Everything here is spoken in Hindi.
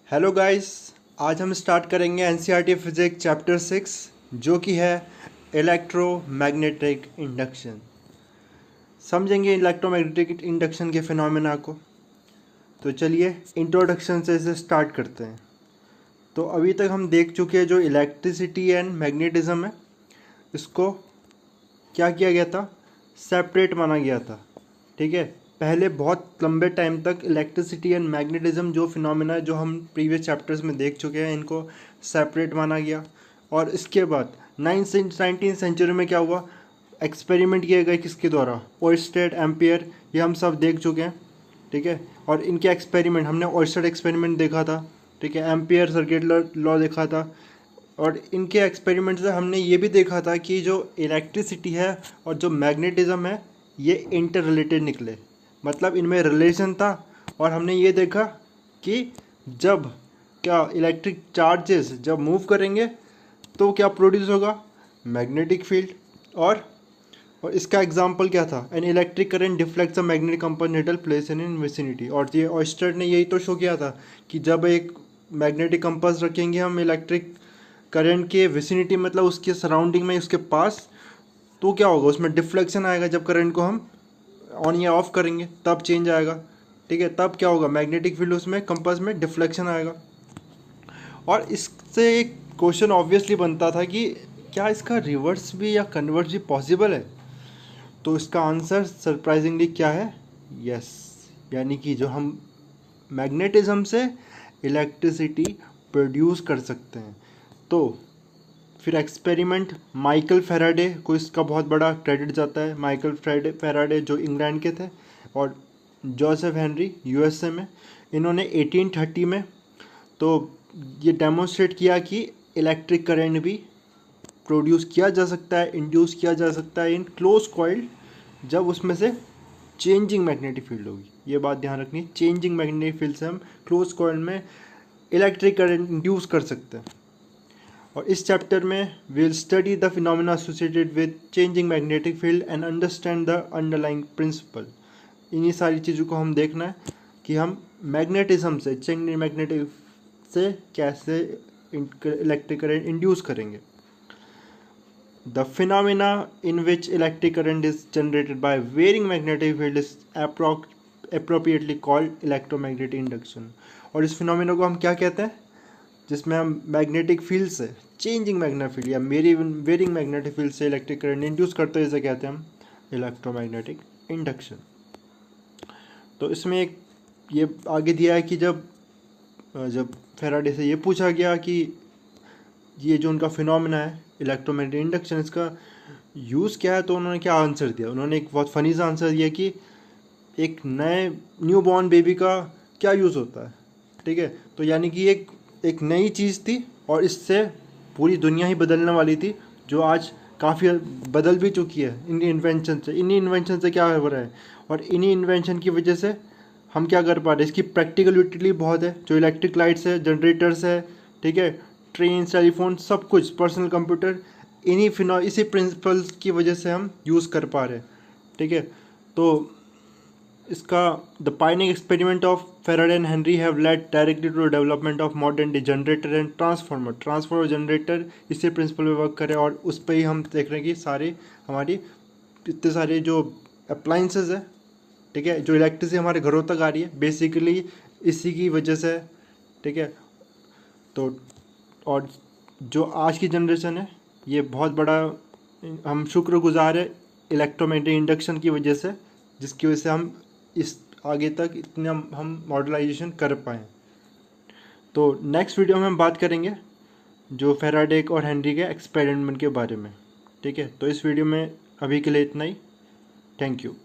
Hello guys. आज हम स्टार्ट करेंगे एनसीईआरटी फिजिक्स चैप्टर 6 जो कि है इलेक्ट्रोमैग्नेटिक इंडक्शन। समझेंगे इलेक्ट्रोमैग्नेटिक इंडक्शन के फिनोमेना को। तो चलिए इंट्रोडक्शन से इसे स्टार्ट करते हैं। तो अभी तक हम देख चुके हैं जो इलेक्ट्रिसिटी एंड मैग्नेटिज्म है, इसको क्या किया गया था, सेपरेट माना गया था। ठीक है, पहले बहुत लंबे टाइम तक इलेक्ट्रिसिटी एंड मैग्नेटिज्म जो फिनोमेना जो हम प्रीवियस चैप्टर्स में देख चुके हैं, इनको सेपरेट माना गया। और इसके बाद 19th सेंचुरी में क्या हुआ, एक्सपेरिमेंट किए गए किसके द्वारा, ओयरस्टेड, एम्पियर, ये हम सब देख चुके हैं। ठीक है, और इनके एक्सपेरिमेंट हमने ओयरस्टेड एक्सपेरिमेंट देखा था। ठीक है, एम्पियर सर्किट लॉ देखा था। और इनके एक्सपेरिमेंट से हमने ये भी देखा था कि जो इलेक्ट्रिसिटी है और जो मैग्नेटिज्म है ये इंटर रिलेटेड निकले, मतलब इनमें रिलेशन था। और हमने ये देखा कि जब क्या इलेक्ट्रिक चार्जेस जब मूव करेंगे तो क्या प्रोड्यूस होगा, मैग्नेटिक फील्ड। और इसका एग्जांपल क्या था, an electric current deflects a magnetic component place in vicinity. और ये ऑयस्टर ने यही तो शो किया था कि जब एक मैग्नेटिक कंपास रखेंगे हम इलेक्ट्रिक करंट के विसिनिटी, मतलब उसके सराउंडिंग में, उसके पास, तो क्या होगा, उसमें डिफ्लेक्शन आएगा। जब करंट को हम ऑन या ऑफ करेंगे तब चेंज आएगा। ठीक है, तब क्या होगा, मैग्नेटिक फील्ड उसमें कंपास में डिफ्लेक्शन आएगा। और इससे एक क्वेश्चन ऑब्वियसली बनता था कि क्या इसका रिवर्स भी या कन्वर्स भी पॉसिबल है। तो इसका आंसर सरप्राइजिंगली क्या है, यस। यानी कि जो हम मैग्नेटिज्म से इलेक्ट्रिसिटी प्रोड्यूस कर सकते हैं। तो फिर एक्सपेरिमेंट माइकल फेराडे को इसका बहुत बड़ा क्रेडिट जाता है। माइकल फेराडे जो इंग्लैंड के थे और जोसेफ हेनरी यूएसए में। इन्होंने 1830 में तो ये डेमोन्स्ट्रेट किया कि इलेक्ट्रिक करंट भी प्रोड्यूस किया जा सकता है, इंड्यूस किया जा सकता है इन क्लोज कॉइल्ड, जब उसमें से चेंजिंग मैग्नेटिक फील्ड होगी। ये बात ध्यान रखनी, चेंजिंग मैग्नेटिक फील्ड से हम क्लोज कॉइल में इलेक्ट्रिक करंट इंड्यूस कर सकते हैं। और इस चैप्टर में will study the phenomena associated with changing magnetic field and understand the underlying principle. इन्हीं सारी चीज़ों को हम देखना है कि हम मैग्नेटिज्म से, चेंजिंग मैग्नेटिक से कैसे इलेक्ट्रिक करंट इंड्यूस करेंगे। The phenomena in which electric current is generated by varying magnetic field is appropriately called electromagnetic induction. और इस फिनोमेना को हम क्या कहते हैं, जिसमें हम मैग्नेटिक फील्ड से, चेंजिंग मैग्नेटिक फील्ड या वेरिंग मैग्नेटिक फील्ड से इलेक्ट्रिक करंट इंड्यूस करते हैं, इसे कहते हैं हम इलेक्ट्रोमैग्नेटिक इंडक्शन। तो इसमें एक ये आगे दिया है कि जब फेराडे से ये पूछा गया कि ये जो उनका फिनोमेना है इलेक्ट्रोमैग्नेटिक इंडक्शन, इसका यूज़ क्या है, तो उन्होंने क्या आंसर दिया। उन्होंने एक बहुत फ़नी सा आंसर दिया कि एक नए न्यू बॉर्न बेबी का क्या यूज़ होता है। ठीक है, तो यानी कि एक नई चीज़ थी और इससे पूरी दुनिया ही बदलने वाली थी, जो आज काफ़ी बदल भी चुकी है इन्हीं इन्वेंशन से क्या हो रहा है। और इन्हीं इन्वेंशन की वजह से हम क्या कर पा रहे हैं, इसकी प्रैक्टिकल यूटिलिटी बहुत है। जो इलेक्ट्रिक लाइट्स है, जनरेटर्स है, ठीक है, ट्रेन, टेलीफोन, सब कुछ, पर्सनल कंप्यूटर, इसी प्रिंसिपल्स की वजह से हम यूज़ कर पा रहे हैं। ठीक है, तो इसका the pioneering experiment of Faraday and Henry have led directly to development of modern day generator and transformer generator इसी प्रिंसिपल पे वर्क करे। और उस पर ही हम देख रहे हैं कि सारे हमारी इतने सारे जो अप्लाइंसेस है, ठीक है, जो इलेक्ट्रिसिटी हमारे घरों तक आ रही है, बेसिकली इसी की वजह से। ठीक है, तो और जो आज की जनरेशन है ये बहुत बड़ा हम शुक्रगुजार है इलेक्ट्रोमैग्नेटिक इंडक्शन की वजह से, जिसकी वजह से हम इस आगे तक इतना हम मॉडलाइजेशन कर पाएँ। तो नेक्स्ट वीडियो में हम बात करेंगे जो फेराडे और हेनरी के एक्सपेरिमेंट के बारे में। ठीक है, तो इस वीडियो में अभी के लिए इतना ही। Thank you.